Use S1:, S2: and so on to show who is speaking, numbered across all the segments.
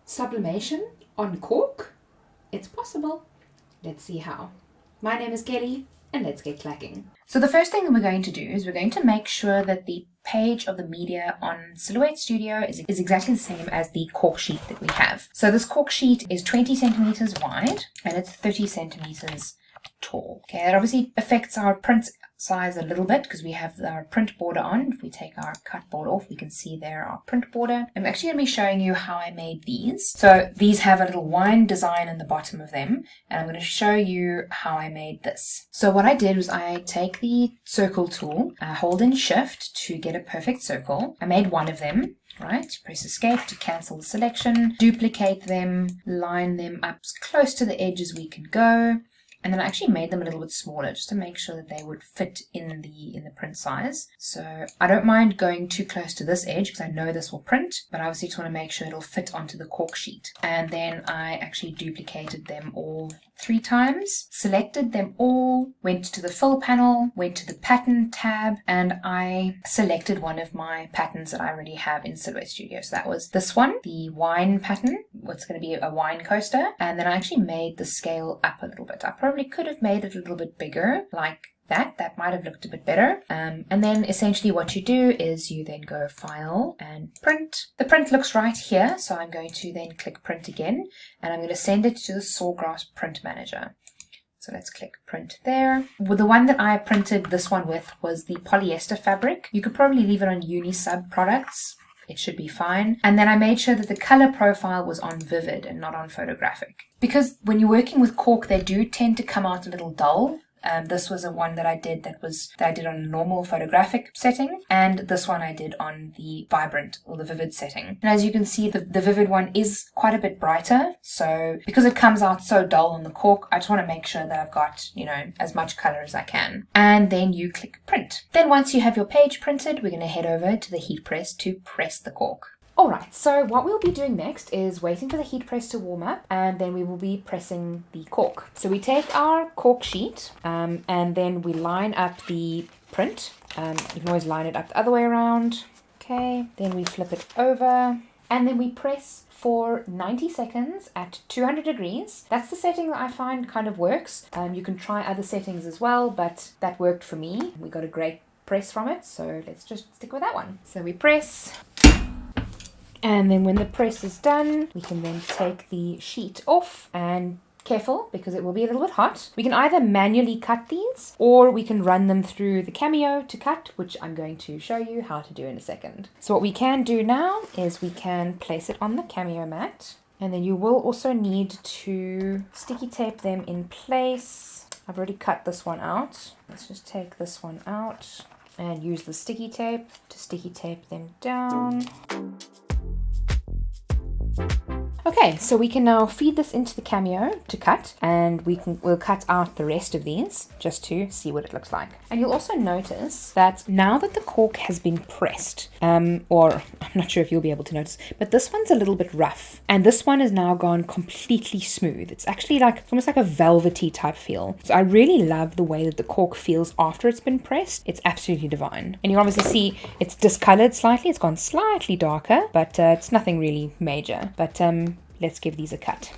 S1: Sublimation on cork? It's possible. Let's see how. My name is Kelly, and let's get clacking. So the first thing that we're going to do is we're going to make sure that the page of the media on Silhouette Studio is exactly the same as the cork sheet that we have. So this cork sheet is 20 centimeters wide and it's 30 centimeters tall. Okay, that obviously affects our print size a little bit because we have our print border on. If we take our cut board off, we can see there our print border. I'm actually going to be showing you how I made these. So these have a little wine design in the bottom of them, and I'm going to show you how I made this. So what I did was I take the circle tool, hold in shift to get a perfect circle. I made one of them. Right, press escape to cancel the selection, duplicate them, line them up as close to the edge as we can go. And then I actually made them a little bit smaller just to make sure that they would fit in the print size. So I don't mind going too close to this edge because I know this will print, but I obviously just want to make sure it'll fit onto the cork sheet. And then I actually duplicated them all 3 times, selected them all, went to the fill panel, went to the pattern tab, and I selected one of my patterns that I already have in Silhouette Studio. So that was this one, the wine pattern. What's going to be a wine coaster. And then I actually made the scale up a little bit. I probably could have made it a little bit bigger, like that might have looked a bit better. And then essentially what you do is you then go File and Print. The print looks right here, so I'm going to then click Print again, and I'm going to send it to the Sawgrass Print Manager. So let's click Print there. Well, the one that I printed this one with was the polyester fabric. You could probably leave it on Unisub products. It should be fine. And then I made sure that the color profile was on vivid and not on photographic. Because when you're working with cork, they do tend to come out a little dull. This was a one that I did on a normal photographic setting, and this one I did on the vibrant or the vivid setting. And as you can see, the vivid one is quite a bit brighter. So because it comes out so dull on the cork, I just want to make sure that I've got, as much color as I can. And then you click Print. Then once you have your page printed, we're going to head over to the heat press to press the cork. Alright, so what we'll be doing next is waiting for the heat press to warm up, and then we will be pressing the cork. So we take our cork sheet and then we line up the print. You can always line it up the other way around. Okay, then we flip it over and then we press for 90 seconds at 200 degrees. That's the setting that I find kind of works. You can try other settings as well, but that worked for me. We got a great press from it, so let's just stick with that one. So we press. And then when the press is done, we can then take the sheet off, and careful because it will be a little bit hot. We can either manually cut these or we can run them through the Cameo to cut, which I'm going to show you how to do in a second. So what we can do now is we can place it on the Cameo mat, and then you will also need to sticky tape them in place. I've already cut this one out. Let's just take this one out and use the sticky tape to sticky tape them down. Okay, so we can now feed this into the Cameo to cut, and we'll cut out the rest of these just to see what it looks like. And you'll also notice that now that the cork has been pressed, or I'm not sure if you'll be able to notice, but this one's a little bit rough, and this one has now gone completely smooth. It's actually it's almost like a velvety type feel. So I really love the way that the cork feels after it's been pressed. It's absolutely divine. And you obviously see it's discolored slightly. It's gone slightly darker, but it's nothing really major. But let's give these a cut.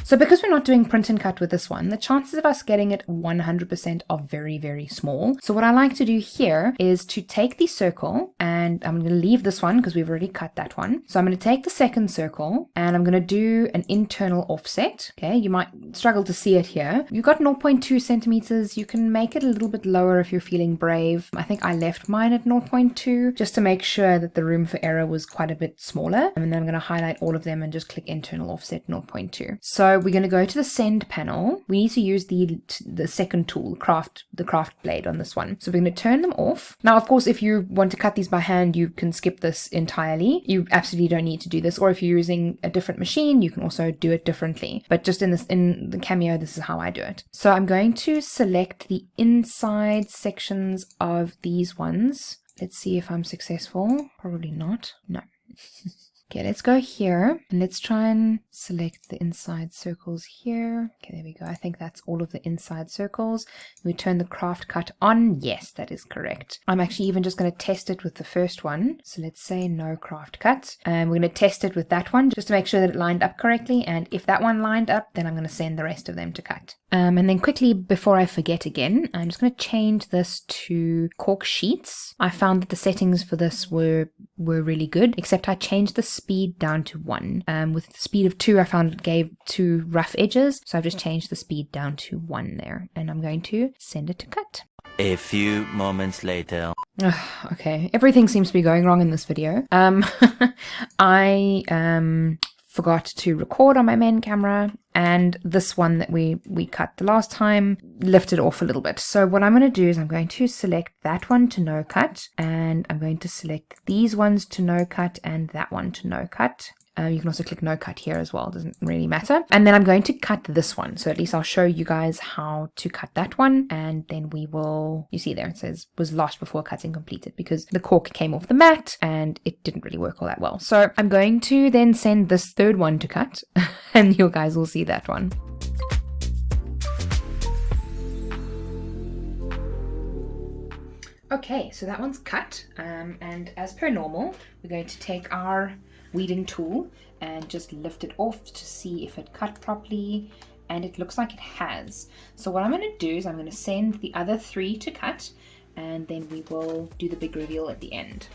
S1: So because we're not doing print and cut with this one, the chances of us getting it 100% are very, very small. So what I like to do here is to take the circle, and I'm going to leave this one because we've already cut that one. So I'm going to take the second circle and I'm going to do an internal offset. Okay, you might struggle to see it here. You've got 0.2 centimeters. You can make it a little bit lower if you're feeling brave. I think I left mine at 0.2 just to make sure that the room for error was quite a bit smaller. And then I'm going to highlight all of them and just click internal offset 0.2. So we're going to go to the send panel. We need to use the second tool, the craft blade on this one. So we're going to turn them off. Now, of course, if you want to cut these by hand, you can skip this entirely. You absolutely don't need to do this. Or if you're using a different machine, you can also do it differently. But just in the Cameo, this is how I do it. So I'm going to select the inside sections of these ones. Let's see if I'm successful. Probably not. No. Okay, let's go here and let's try and select the inside circles here. Okay, there we go. I think that's all of the inside circles. We turn the craft cut on. Yes, that is correct. I'm actually even just going to test it with the first one. So let's say no craft cut. And we're going to test it with that one just to make sure that it lined up correctly. And if that one lined up, then I'm going to send the rest of them to cut. And then quickly, before I forget again, I'm just going to change this to Cork Sheets. I found that the settings for this were really good, except I changed the speed down to 1. With the speed of 2, I found it gave 2 rough edges, so I've just changed the speed down to 1 there, and I'm going to send it to cut.
S2: A few moments later.
S1: Okay, everything seems to be going wrong in this video. I forgot to record on my main camera, and this one that we cut the last time lifted off a little bit. So what I'm going to do is I'm going to select that one to no cut, and I'm going to select these ones to no cut and that one to no cut. You can also click no cut here as well, doesn't really matter. And then I'm going to cut this one, so at least I'll show you guys how to cut that one, and then we will, you see there it says was lost before cutting completed because the cork came off the mat and it didn't really work all that well. So I'm going to then send this third one to cut and you guys will see that one. Okay, so that one's cut, and as per normal, we're going to take our weeding tool and just lift it off to see if it cut properly, and it looks like it has. So what I'm going to do is I'm going to send the other 3 to cut, and then we will do the big reveal at the end.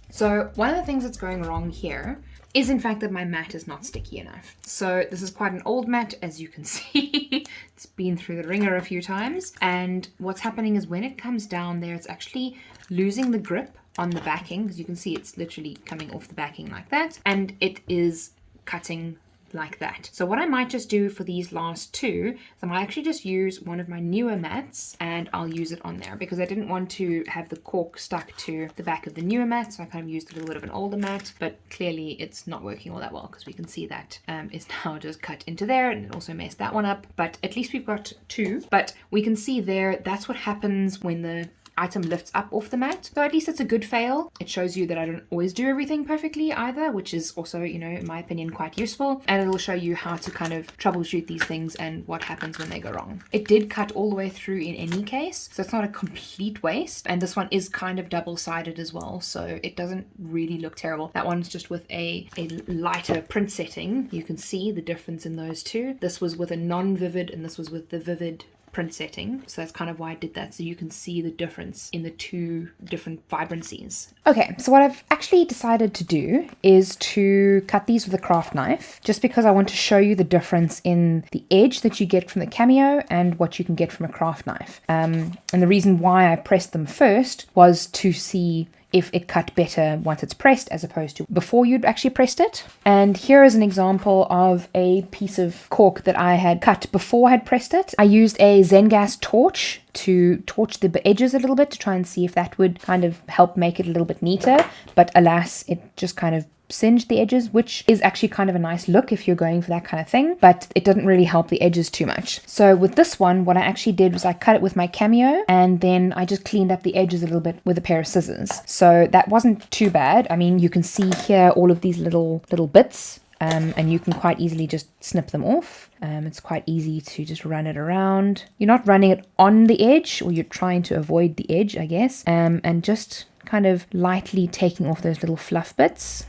S1: So one of the things that's going wrong here is in fact that my mat is not sticky enough. So this is quite an old mat, as you can see. It's been through the ringer a few times, and what's happening is when it comes down there, it's actually losing the grip on the backing, because you can see it's literally coming off the backing like that, and it is cutting like that. So what I might just do for these last 2 is I might actually just use one of my newer mats and I'll use it on there, because I didn't want to have the cork stuck to the back of the newer mat, so I kind of used a little bit of an older mat, but clearly it's not working all that well because we can see that is now just cut into there, and it also messed that one up, but at least we've got 2. But we can see there, that's what happens when the item lifts up off the mat. So at least it's a good fail. It shows you that I don't always do everything perfectly either, which is also, you know, in my opinion, quite useful. And it'll show you how to kind of troubleshoot these things and what happens when they go wrong. It did cut all the way through in any case, so it's not a complete waste. And this one is kind of double-sided as well, so it doesn't really look terrible. That one's just with a lighter print setting. You can see the difference in those 2. This was with a non-vivid and this was with the vivid print setting, so that's kind of why I did that, so you can see the difference in the 2 different vibrancies. Okay, so what I've actually decided to do is to cut these with a craft knife, just because I want to show you the difference in the edge that you get from the Cameo and what you can get from a craft knife. And the reason why I pressed them first was to see if it cut better once it's pressed as opposed to before you'd actually pressed it. And here is an example of a piece of cork that I had cut before I had pressed it. I used a Zengas torch to torch the edges a little bit to try and see if that would kind of help make it a little bit neater, but alas, it just kind of singed the edges, which is actually kind of a nice look if you're going for that kind of thing, but it doesn't really help the edges too much. So with this one, what I actually did was I cut it with my Cameo, and then I just cleaned up the edges a little bit with a pair of scissors. So that wasn't too bad. I mean, you can see here all of these little bits, and you can quite easily just snip them off. It's quite easy to just run it around. You're not running it on the edge, or you're trying to avoid the edge, I guess, and just kind of lightly taking off those little fluff bits.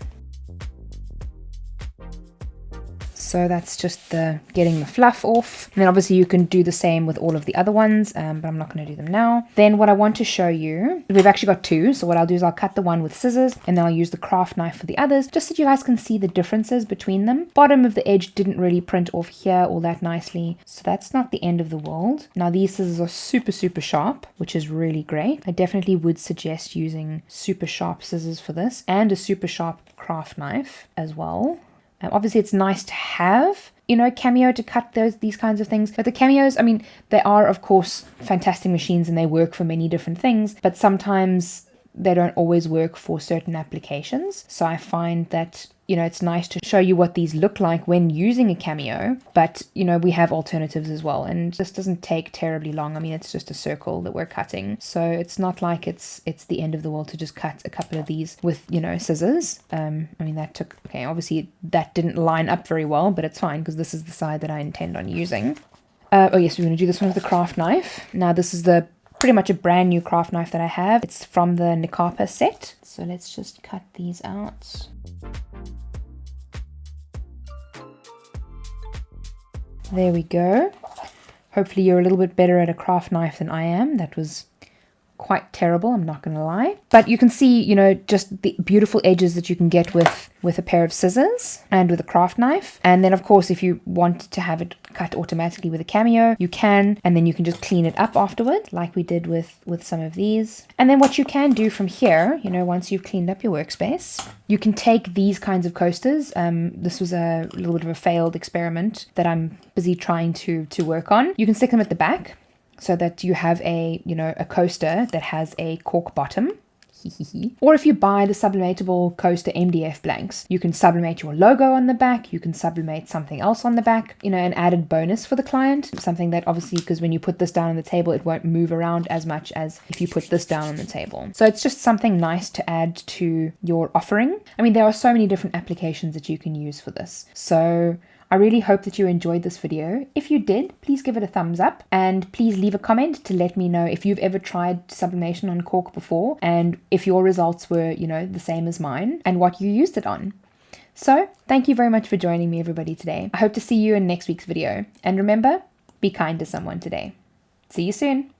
S1: So that's just getting the fluff off. And then obviously you can do the same with all of the other ones, but I'm not going to do them now. Then what I want to show you, we've actually got 2. So what I'll do is I'll cut the one with scissors, and then I'll use the craft knife for the others, just so you guys can see the differences between them. Bottom of the edge didn't really print off here all that nicely, so that's not the end of the world. Now these scissors are super sharp, which is really great. I definitely would suggest using super sharp scissors for this, and a super sharp craft knife as well. Obviously it's nice to have, Cameo to cut these kinds of things. But the Cameos, I mean, they are of course fantastic machines and they work for many different things, but sometimes they don't always work for certain applications. So I find that, it's nice to show you what these look like when using a Cameo, but, we have alternatives as well. And this doesn't take terribly long. I mean, it's just a circle that we're cutting. So it's not like it's the end of the world to just cut a couple of these with, scissors. I mean, that took, okay, obviously that didn't line up very well, but it's fine because this is the side that I intend on using. Oh yes, we're going to do this one with the craft knife. Now this is pretty much a brand new craft knife that I have. It's from the Nikapa set. So let's just cut these out. There we go. Hopefully you're a little bit better at a craft knife than I am. That was quite terrible, I'm not going to lie. But you can see, just the beautiful edges that you can get with a pair of scissors and with a craft knife. And then, of course, if you want to have it cut automatically with a Cameo, you can, and then you can just clean it up afterward, like we did with some of these. And then what you can do from here, once you've cleaned up your workspace, you can take these kinds of coasters. This was a little bit of a failed experiment that I'm busy trying to work on. You can stick them at the back, so that you have a coaster that has a cork bottom. Or if you buy the sublimatable coaster MDF blanks, you can sublimate your logo on the back, you can sublimate something else on the back, an added bonus for the client. Something that obviously, because when you put this down on the table, it won't move around as much as if you put this down on the table. So it's just something nice to add to your offering. I mean, there are so many different applications that you can use for this. So I really hope that you enjoyed this video. If you did, please give it a thumbs up and please leave a comment to let me know if you've ever tried sublimation on cork before and if your results were, the same as mine and what you used it on. So thank you very much for joining me, everybody, today. I hope to see you in next week's video. And remember, be kind to someone today. See you soon.